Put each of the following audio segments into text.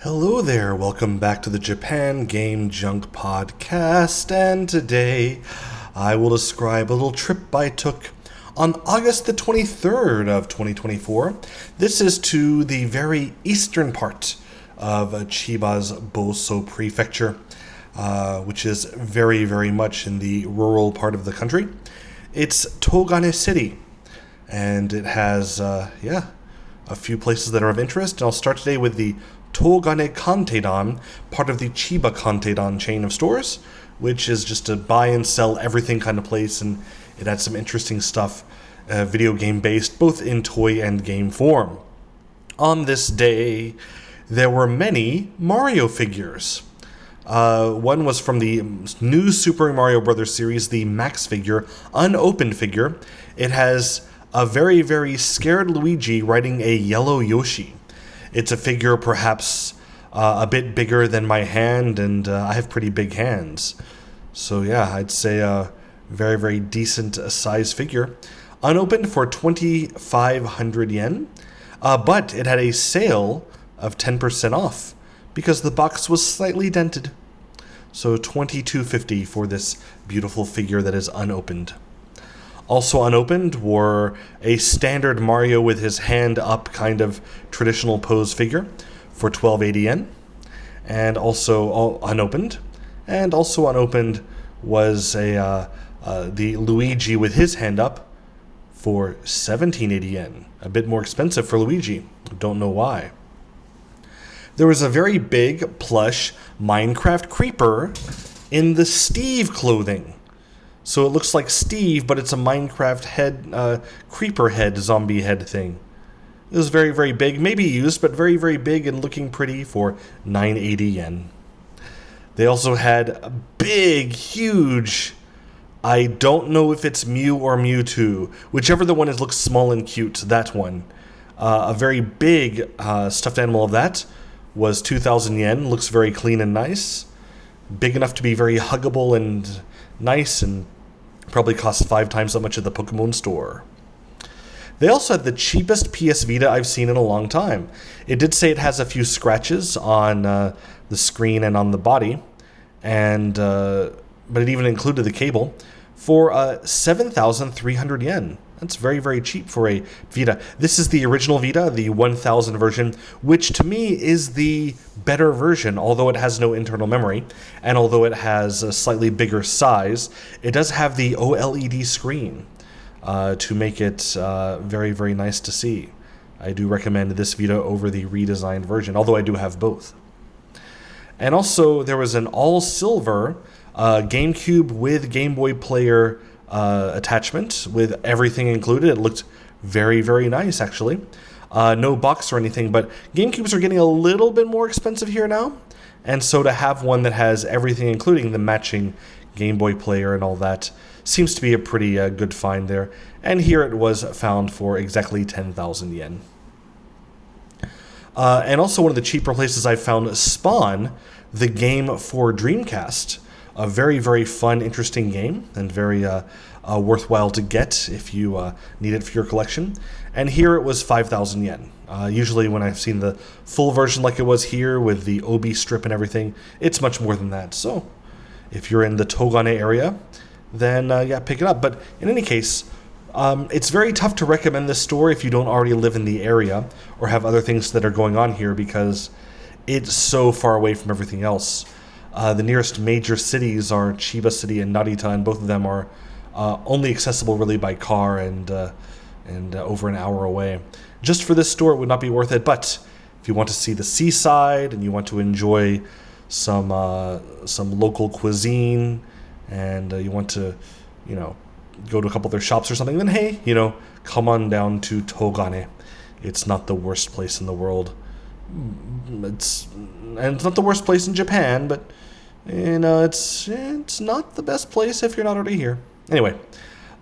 Hello there, welcome back to the Japan Game Junk podcast, and today I will describe a little trip I took on August the 23rd of 2024. This is to the very eastern part of Chiba's Boso prefecture, which is very, very much in the rural part of the country. It's Togane City, and it has, a few places that are of interest. And I'll start today with the Togane Kanteidan, part of the Chiba Kanteidan chain of stores, which is just a buy and sell everything kind of place, and it had some interesting stuff, video game based, both in toy and game form. On this day, there were many Mario figures. One was from the new Super Mario Bros. Series, the Max figure, unopened figure. It has a very, very scared Luigi riding a yellow Yoshi. It's a figure perhaps a bit bigger than my hand, and I have pretty big hands. So yeah, I'd say a very, very decent size figure. Unopened for 2,500 yen, but it had a sale of 10% off because the box was slightly dented. So 2,250 for this beautiful figure that is unopened. Also unopened were a standard Mario with his hand up kind of traditional pose figure for 1,280 yen. And also unopened. And also unopened was the Luigi with his hand up for 1,780 yen. A bit more expensive for Luigi. Don't know why. There was a very big plush Minecraft creeper in the Steve clothing. So it looks like Steve, but it's a Minecraft head, creeper head, zombie head thing. It was very, very big, maybe used, but very, very big and looking pretty for 980 yen. They also had a big, huge, I don't know if it's Mew or Mewtwo, whichever the one is looks small and cute, that one. A very big stuffed animal of that was 2,000 yen, looks very clean and nice. Big enough to be very huggable and nice, and probably costs 5 times that much at the Pokemon store. They also had the cheapest PS Vita I've seen in a long time. It did say it has a few scratches on the screen and on the body, and but it even included the cable for 7,300 yen. That's very, very cheap for a Vita. This is the original Vita, the 1000 version, which to me is the better version, although it has no internal memory, and although it has a slightly bigger size, it does have the OLED screen to make it very, very nice to see. I do recommend this Vita over the redesigned version, although I do have both. And also, there was an all-silver GameCube with Game Boy Player attachment with everything included. It looked very, very nice, actually. No box or anything, but GameCubes are getting a little bit more expensive here now, and so to have one that has everything, including the matching Game Boy Player and all that, seems to be a pretty good find there. And here it was found for exactly 10,000 yen. And also one of the cheaper places I found Spawn, the game for Dreamcast. A very, very fun, interesting game, and very worthwhile to get if you need it for your collection. And here it was 5,000 yen. Usually when I've seen the full version like it was here with the obi strip and everything, it's much more than that. So if you're in the Togane area, then pick it up. But in any case, it's very tough to recommend this store if you don't already live in the area or have other things that are going on here, because it's so far away from everything else. The nearest major cities are Chiba City and Narita, and both of them are only accessible really by car and over an hour away. Just for this store, it would not be worth it. But if you want to see the seaside and you want to enjoy some local cuisine, and you want to, go to a couple of their shops or something, then hey, come on down to Togane. It's not the worst place in the world. It's not the worst place in Japan, but it's not the best place if you're not already here. Anyway,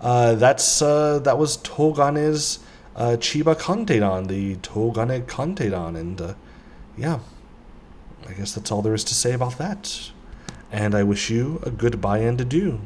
that was Togane's Chiba Kanteidan, the Togane Kanteidan, and I guess that's all there is to say about that. And I wish you a goodbye and adieu.